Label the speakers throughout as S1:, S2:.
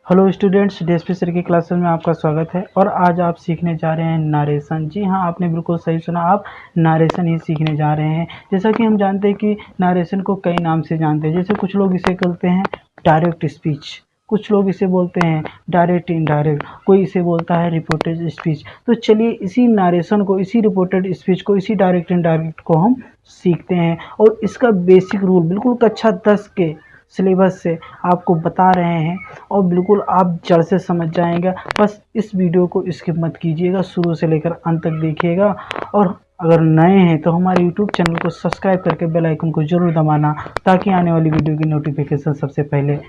S1: Hello students, DSP sir की classes में आपका स्वागत है। और आज आप सीखने जा रहे हैं नारेशन। जी हाँ, आपने बिल्कुल सही सुना, आप नारेशन ही सीखने जा रहे हैं। जैसा कि हम जानते हैं कि नारेशन को कई नाम से जानते हैं। जैसे कुछ लोग इसे कहते हैं डायरेक्ट स्पीच, कुछ लोग इसे बोलते हैं डायरेक्ट इनडायरेक्ट, कोई इसे बोलता है रिपोर्टेड स्पीच। तो चलिए इसी नारेशन को, इसी रिपोर्टेड स्पीच को, इसी डायरेक्ट इनडायरेक्ट को हम सीखते हैं। और इसका बेसिक रूल बिल्कुल कक्षा 10 के सिलेबस से आपको बता रहे हैं और बिल्कुल आप जड़ से समझ जाएंगे। बस इस वीडियो को स्किप मत कीजिएगा, शुरू से लेकर अंत तक देखिएगा। और अगर नए हैं तो हमारे YouTube चैनल को सब्सक्राइब करके बेल आइकन को जरूर दबाना, ताकि आने वाली वीडियो की नोटिफिकेशन सबसे पहले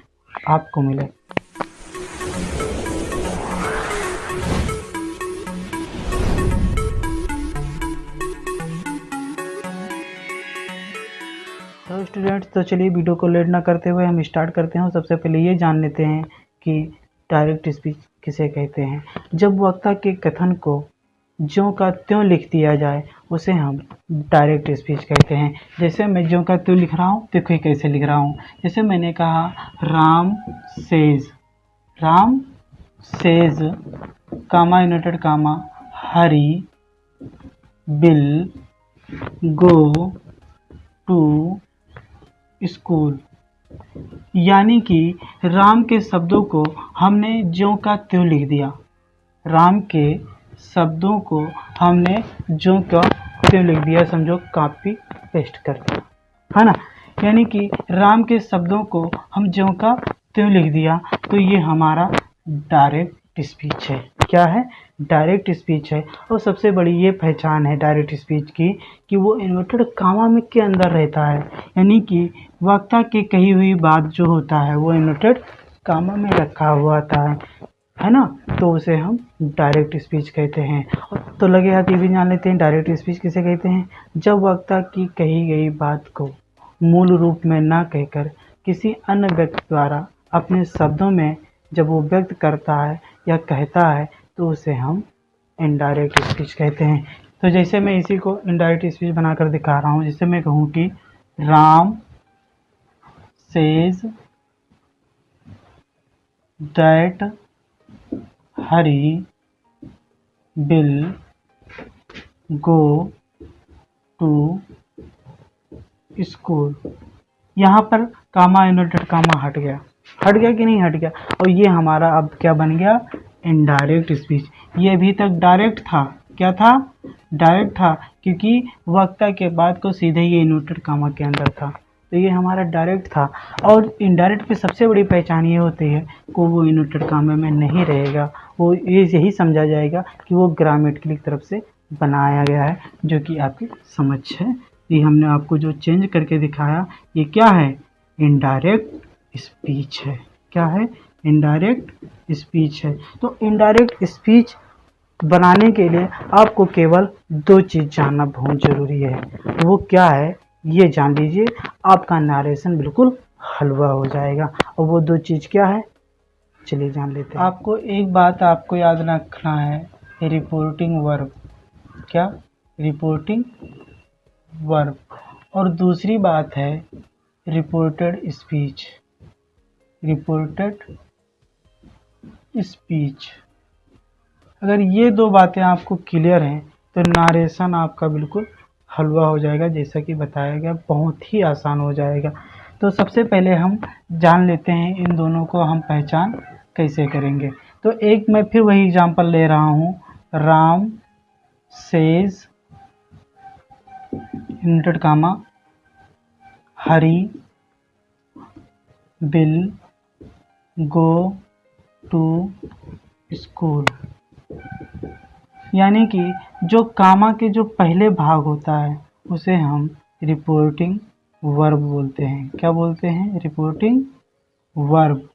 S1: आपको मिले। तो स्टूडेंट्स, तो चलिए वीडियो को लेट ना करते हुए हम स्टार्ट करते हैं। सबसे पहले ये जान लेते हैं कि डायरेक्ट स्पीच किसे कहते हैं। जब वक्ता के कथन को ज्यों का त्यों लिख दिया जाए उसे हम डायरेक्ट स्पीच कहते हैं। जैसे मैं ज्यों का त्यों लिख रहा हूँ, देखो कैसे लिख रहा हूँ। जैसे मैंने कहा Ram says comma inverted comma Hari will go to school, यानी कि राम के शब्दों को हमने ज्यों का त्यों लिख दिया। राम के शब्दों को हमने ज्यों का त्यों लिख दिया, समझो कॉपी पेस्ट कर दिया, है ना। यानी कि राम के शब्दों को हम ज्यों का त्यों लिख दिया, तो ये हमारा डायरेक्ट स्पीच है। क्या है? डायरेक्ट स्पीच है। और सबसे बड़ी ये पहचान है डायरेक्ट स्पीच की कि वो इन्वर्टेड कामा में के अंदर रहता है। यानी कि वक्ता की कही हुई बात जो होता है वो इन्वर्टेड कामा में रखा हुआ आता है ना। तो उसे हम डायरेक्ट स्पीच कहते हैं। तो लगे हाथ ये भी जान लेते हैं डायरेक्ट स्पीच किसे कहते हैं। जब वक्ता की कही गई बात को मूल रूप में ना कहकर किसी अन्य व्यक्ति द्वारा अपने शब्दों में जब वो व्यक्त करता है या कहता है, तो उसे हम इनडायरेक्ट स्पीच कहते हैं। तो जैसे मैं इसी को इनडायरेक्ट स्पीच बनाकर दिखा रहा हूँ। जैसे मैं कहूँ कि Ram says that Hari will go to school. यहाँ पर कामा यूनाइटेड कामा हट गया कि नहीं हट गया। और ये हमारा अब क्या बन गया? Indirect speech. ये अभी तक डायरेक्ट था। क्या था? डायरेक्ट था, क्योंकि वक्ता के बाद को सीधे ये इन्वर्टेड कामा के अंदर था। तो ये हमारा डायरेक्ट था। और इनडायरेक्ट की सबसे बड़ी पहचान ये होती है कि वो इन्वर्टेड कामा में नहीं रहेगा। वो यही समझा जाएगा कि वो ग्रामेटिकल की तरफ से बनाया गया है, जो कि आपकी समझ है। ये हमने आपको जो चेंज करके दिखाया, ये क्या है? इनडायरेक्ट स्पीच है। क्या है? इनडायरेक्ट स्पीच है। तो इनडायरेक्ट स्पीच बनाने के लिए आपको केवल दो चीज़ जानना बहुत ज़रूरी है। वो क्या है? ये जान लीजिए, आपका नारेशन बिल्कुल हलवा हो जाएगा। और वो दो चीज़ क्या है? चलिए जान लेते हैं। आपको एक बात आपको याद रखना है, रिपोर्टिंग वर्ब। क्या? Reporting verb. और दूसरी बात है रिपोर्टेड स्पीच। Reported speech. अगर ये दो बातें आपको क्लियर हैं तो नारेशन आपका बिल्कुल हलवा हो जाएगा। जैसा कि बताया गया, बहुत ही आसान हो जाएगा। तो सबसे पहले हम जान लेते हैं इन दोनों को हम पहचान कैसे करेंगे। तो एक मैं फिर वही एग्जांपल ले रहा हूँ, Ram says inverted comma Hari will go to school. यानी कि जो कामा के जो पहले भाग होता है उसे हम रिपोर्टिंग वर्ब बोलते हैं। क्या बोलते हैं? Reporting verb.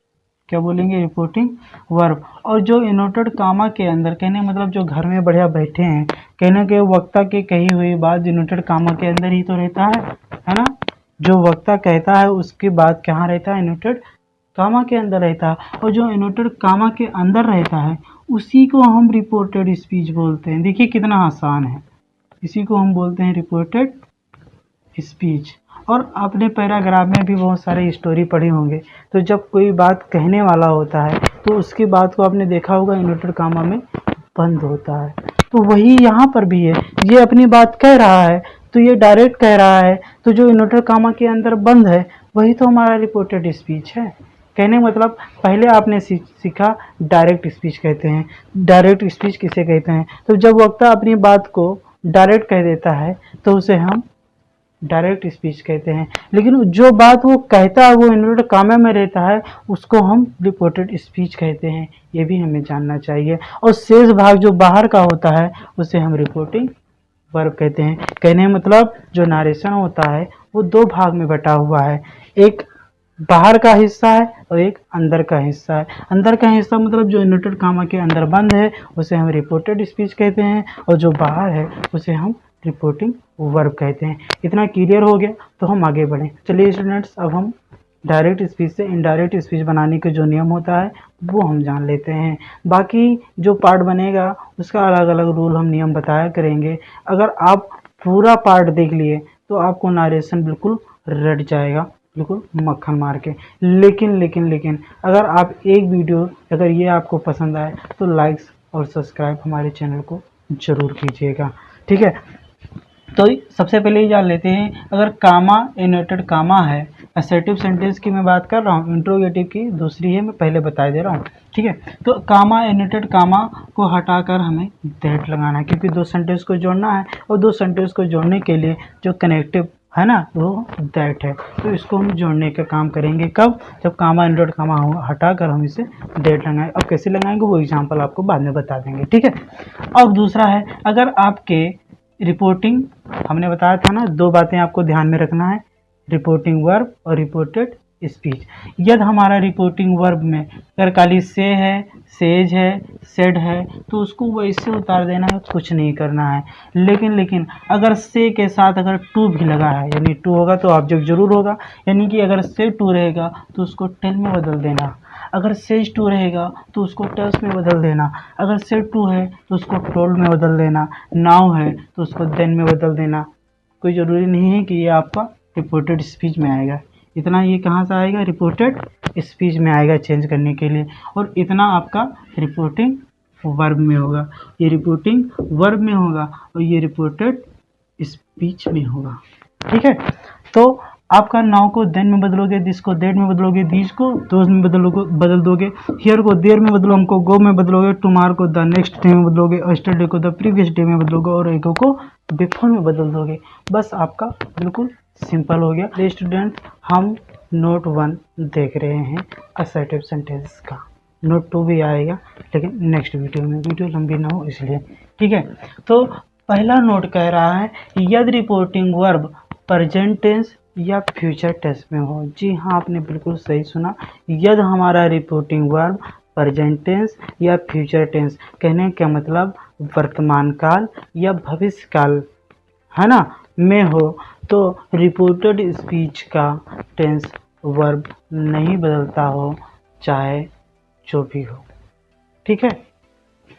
S1: क्या बोलेंगे? Reporting verb. और जो इन्वर्टेड कामा के अंदर, कहने मतलब जो घर में बढ़िया बैठे हैं, कहने के वक्ता की कही हुई बात इन्वर्टेड कामा के अंदर ही तो रहता है ना। जो वक्ता कहता है उसके बाद कहाँ रहता है? इन्वर्टेड कामा के अंदर रहता है। और जो इन्वर्टेड कामा के अंदर रहता है उसी को हम रिपोर्टेड स्पीच बोलते हैं। देखिए कितना आसान है। इसी को हम बोलते हैं रिपोर्टेड स्पीच। और आपने पैराग्राफ में भी बहुत सारे स्टोरी पढ़े होंगे, तो जब कोई बात कहने वाला होता है तो उसकी बात को आपने देखा होगा इन्वर्टेड कामा में बंद होता है। तो वही यहाँ पर भी है, ये अपनी बात कह रहा है तो ये डायरेक्ट कह रहा है, तो जो इन्वर्टेड कामा के अंदर बंद है वही तो हमारा रिपोर्टेड स्पीच है। कहने मतलब पहले आपने सीखा डायरेक्ट स्पीच कहते हैं। डायरेक्ट स्पीच किसे कहते हैं? तो जब वक्ता अपनी बात को डायरेक्ट कह देता है तो उसे हम डायरेक्ट स्पीच कहते हैं। लेकिन जो बात वो कहता है वो इन्वर्टेड कामा में रहता है उसको हम रिपोर्टेड स्पीच कहते हैं। ये भी हमें जानना चाहिए। और शेष भाग जो बाहर का होता है उसे हम रिपोर्टिंग वर्ब कहते हैं। कहने मतलब जो नारेशन होता है वो दो भाग में बटा हुआ है, एक बाहर का हिस्सा है और एक अंदर का हिस्सा है। अंदर का हिस्सा मतलब जो इन्वर्टेड कामा के अंदर बंद है उसे हम रिपोर्टेड स्पीच कहते हैं, और जो बाहर है उसे हम रिपोर्टिंग वर्ब कहते हैं। इतना क्लियर हो गया तो हम आगे बढ़ें। चलिए स्टूडेंट्स, अब हम डायरेक्ट स्पीच से इनडायरेक्ट स्पीच बनाने के जो नियम होता है वो हम जान लेते हैं। बाकी जो पार्ट बनेगा उसका अलग अलग रूल हम नियम बताया करेंगे। अगर आप पूरा पार्ट देख लिए तो आपको नारेशन बिल्कुल रट जाएगा, बिल्कुल मक्खन मार के। लेकिन अगर आप एक वीडियो अगर ये आपको पसंद आए तो लाइक्स और सब्सक्राइब हमारे चैनल को ज़रूर कीजिएगा, ठीक है। तो सबसे पहले ही जान लेते हैं, अगर कामा इन्वर्टेड कामा है, असर्टिव सेंटेंस की मैं बात कर रहा हूँ, इंट्रोगेटिव की दूसरी है, मैं पहले बता दे रहा हूँ, ठीक है। तो कामा इन्वर्टेड कामा को हटाकर हमें दैट लगाना है, क्योंकि दो सेंटेंस को जोड़ना है और दो सेंटेंस को जोड़ने के लिए जो कनेक्टिव है ना वो दैट है। तो इसको हम जोड़ने का काम करेंगे कब? जब कामा इन्वर्टेड कामा हटाकर हम इसे दैट लगाएंगे। अब कैसे लगाएंगे वो एग्जाम्पल आपको बाद में बता देंगे, ठीक है। अब दूसरा है, अगर आपके रिपोर्टिंग, हमने बताया था ना दो बातें आपको ध्यान में रखना है, रिपोर्टिंग वर्ब और रिपोर्टेड स्पीच। यदि हमारा रिपोर्टिंग वर्ब में अगर काली से है, सेज है, सेड है तो उसको वैसे उतार देना है, कुछ नहीं करना है। लेकिन अगर से के साथ अगर टू भी लगा है, यानी टू होगा तो ऑब्जेक्ट जरूर होगा, यानी कि अगर से टू रहेगा तो उसको टेल में बदल देना, अगर सेज टू रहेगा तो उसको टेल्स में बदल देना, अगर सेड टू है तो उसको टोल्ड में बदल देना, नाउ है तो उसको देन में बदल देना। कोई ज़रूरी नहीं है कि ये आपका रिपोर्टेड स्पीच में आएगा, इतना ये कहाँ से आएगा? रिपोर्टेड स्पीच में आएगा चेंज करने के लिए, और इतना आपका रिपोर्टिंग वर्ब में होगा, ये रिपोर्टिंग वर्ब में होगा और ये रिपोर्टेड स्पीच में होगा, ठीक है। तो आपका नाउ को देन में बदलोगे, दिस को दैट में बदलोगे, दीज को दोज में बदल दोगे, हियर को देयर में बदलो, हमको गो में बदलोगे, टुमारो को द नेक्स्ट डे में बदलोगे, यस्टरडे को द प्रीवियस डे में बदलोगे और एगो को बिफोर में बदल दोगे। बस आपका बिल्कुल सिंपल हो गया। स्टूडेंट, हम नोट 1 देख रहे हैं असर्टिव सेंटेंस का, नोट 2 भी आएगा लेकिन नेक्स्ट वीडियो में, वीडियो लंबी ना हो इसलिए, ठीक है। तो पहला नोट कह रहा है यदि रिपोर्टिंग वर्ब प्रेजेंट टेंस या फ्यूचर टेंस में हो। जी हाँ, आपने बिल्कुल सही सुना, यदि हमारा रिपोर्टिंग वर्ब प्रेजेंट टेंस या फ्यूचर टेंस, कहने का मतलब वर्तमान काल या भविष्य काल है ना में हो, तो रिपोर्टेड स्पीच का टेंस वर्ब नहीं बदलता हो, चाहे जो भी हो, ठीक है,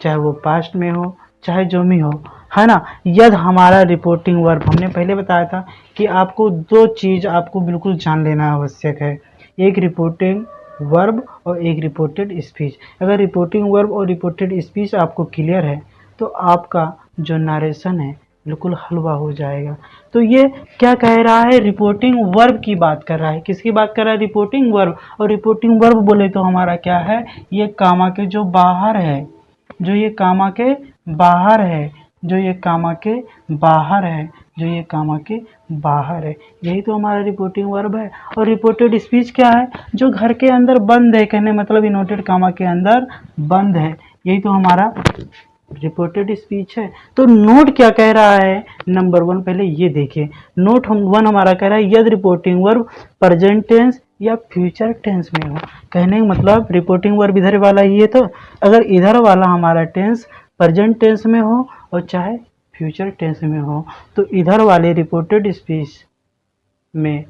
S1: चाहे वो पास्ट में हो चाहे जो भी हो, है ना। यदि हमारा रिपोर्टिंग वर्ब, हमने पहले बताया था कि आपको दो चीज़ आपको बिल्कुल जान लेना आवश्यक है, एक रिपोर्टिंग वर्ब और एक रिपोर्टेड स्पीच। अगर रिपोर्टिंग वर्ब और रिपोर्टेड स्पीच आपको क्लियर है तो आपका जो नरेशन है बिल्कुल हलवा हो जाएगा। तो ये क्या कह रहा है? रिपोर्टिंग वर्ब की बात कर रहा है। किसकी बात कर रहा है? Reporting verb. और रिपोर्टिंग वर्ब बोले तो हमारा क्या है? ये कामा के जो बाहर है, जो ये कामा के बाहर है, जो ये कामा के बाहर है, जो ये कामा के बाहर है, यही तो हमारा रिपोर्टिंग वर्ब है। और रिपोर्टेड स्पीच क्या है? जो घर के अंदर बंद है, कहने मतलब इनवर्टेड कामा के अंदर बंद है, यही तो हमारा रिपोर्टेड स्पीच है। तो नोट क्या कह रहा है? नंबर 1 पहले ये देखिए, नोट 1 हमारा कह रहा है यदि रिपोर्टिंग वर्ब प्रेजेंट टेंस या फ्यूचर टेंस में हो। कहने का मतलब रिपोर्टिंग वर्ब इधर वाला ही है, तो अगर इधर वाला हमारा टेंस प्रेजेंट टेंस में हो और चाहे फ्यूचर टेंस में हो, तो इधर वाले रिपोर्टेड स्पीच में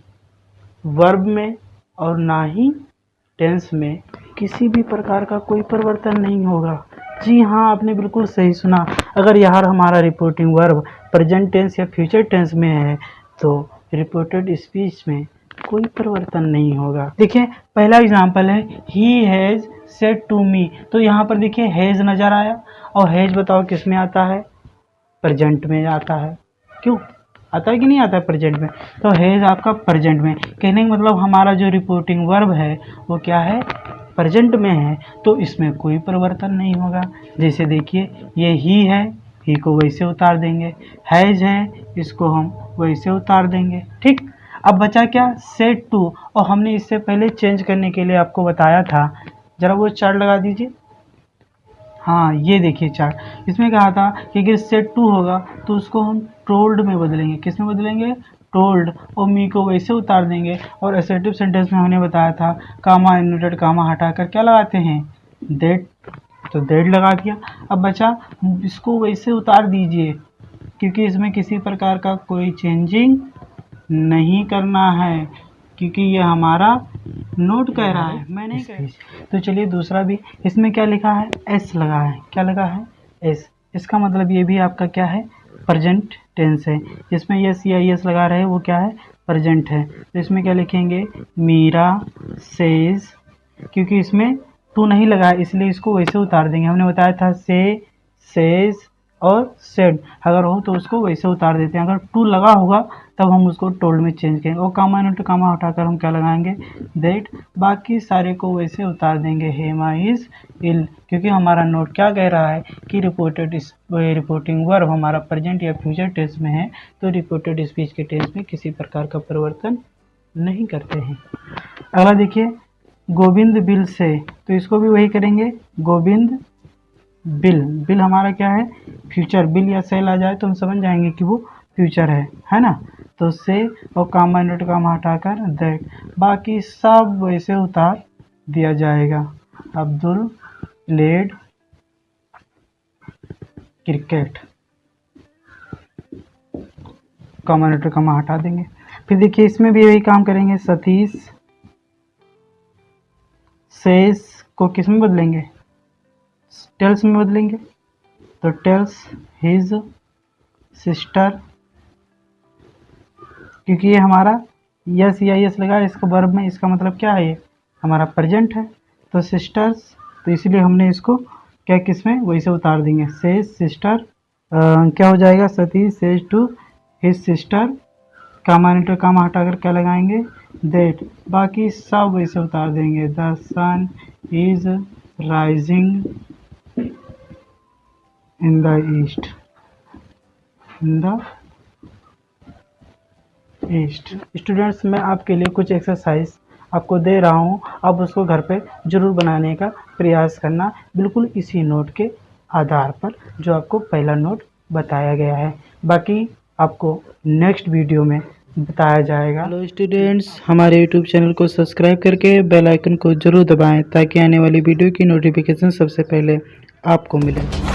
S1: वर्ब में और ना ही टेंस में किसी भी प्रकार का कोई परिवर्तन नहीं होगा। जी हाँ, आपने बिल्कुल सही सुना। अगर यहाँ हमारा रिपोर्टिंग वर्ब प्रेजेंट टेंस या फ्यूचर टेंस में है तो रिपोर्टेड स्पीच में कोई परिवर्तन नहीं होगा। देखिए पहला एग्जाम्पल है he has said to me, तो यहाँ पर देखिए हैज़ नज़र आया, और हैज़ बताओ किस में आता है, प्रेजेंट में आता है। क्यों आता है कि नहीं आता है प्रेजेंट में, तो हैज़ आपका प्रेजेंट में, कहने का मतलब हमारा जो रिपोर्टिंग वर्ब है वो क्या है, प्रेजेंट में है, तो इसमें कोई परिवर्तन नहीं होगा। जैसे देखिए ये ही है, ही को वैसे उतार देंगे, हैज़ है इसको हम वैसे उतार देंगे। ठीक, अब बचा क्या, सेड टू, और हमने इससे पहले चेंज करने के लिए आपको बताया था, जरा वो चार्ट लगा दीजिए। हाँ ये देखिए चार्ट, इसमें कहा था कि अगर सेड टू होगा तो उसको हम टोल्ड में बदलेंगे, किस में बदलेंगे, टोल्ड, और मी को वैसे उतार देंगे। और असर्टिव सेंटेंस में हमने बताया था कामा इनवर्टेड कामा हटाकर क्या लगाते हैं, दैट, तो दैट लगा दिया। अब बचा इसको वैसे उतार दीजिए, क्योंकि इसमें किसी प्रकार का कोई चेंजिंग नहीं करना है, क्योंकि ये हमारा नोट कह रहा है, मैं नहीं कह रही। तो चलिए दूसरा भी, इसमें क्या लिखा है, एस लगा है, क्या लगा है, एस, इसका मतलब ये भी आपका क्या है, प्रेजेंट टेंस है। जिसमें यस या यस लगा रहे हैं वो क्या है, प्रेजेंट है। तो इसमें क्या लिखेंगे, मीरा सेज, क्योंकि इसमें टू नहीं लगा है इसलिए इसको वैसे उतार देंगे। हमने बताया था से, सेज और सेड, अगर हो तो उसको वैसे उतार देते हैं, अगर टू लगा होगा तब हम उसको टोल्ड में चेंज करेंगे। और कामा इनवर्टेड कामा हटाकर हम क्या लगाएंगे, दैट, बाकी सारे को वैसे उतार देंगे, हेमा इज इल, क्योंकि हमारा नोट क्या कह रहा है कि रिपोर्टिंग वर्ब हमारा प्रेजेंट या फ्यूचर टेंस में है, तो रिपोर्टेड स्पीच के टेंस में किसी प्रकार का परिवर्तन नहीं करते हैं। अगला देखिए, गोविंद बिल से, तो इसको भी वही करेंगे, गोविंद बिल, बिल हमारा क्या है, फ्यूचर, बिल या सेल आ जाए तो हम समझ जाएंगे कि वो फ्यूचर है ना। तो से और कामा इनवर्टेड कामा हटाकर दैट, बाकी सब वैसे उतार दिया जाएगा। Abdul played cricket, comma inverted comma हटा देंगे। फिर देखिए इसमें भी यही काम करेंगे, सतीश सेज को किस में बदलेंगे, टेल्स में बदलेंगे, तो टेल्स हिज सिस्टर, क्योंकि ये हमारा यस या यस लगा इसको वर्ब में, इसका मतलब क्या है, ये हमारा प्रेजेंट है, तो सिस्टर्स, तो इसलिए हमने इसको क्या किस में वैसे उतार देंगे, सेज सिस्टर, क्या हो जाएगा, Satish says to his sister, comma inverted comma हटाकर क्या लगाएंगे, दैट, बाकी सब वैसे उतार देंगे, the sun is rising in the east, in the east. Students मैं आपके लिए कुछ एक्सरसाइज आपको दे रहा हूँ, आप उसको घर पे ज़रूर बनाने का प्रयास करना, बिल्कुल इसी नोट के आधार पर जो आपको पहला नोट बताया गया है। बाकी आपको नेक्स्ट वीडियो में बताया जाएगा। हेलो स्टूडेंट्स, हमारे यूट्यूब चैनल को सब्सक्राइब करके बेल आइकन को ज़रूर दबाएं ताकि आने वाली वीडियो की नोटिफिकेशन सबसे पहले आपको मिले।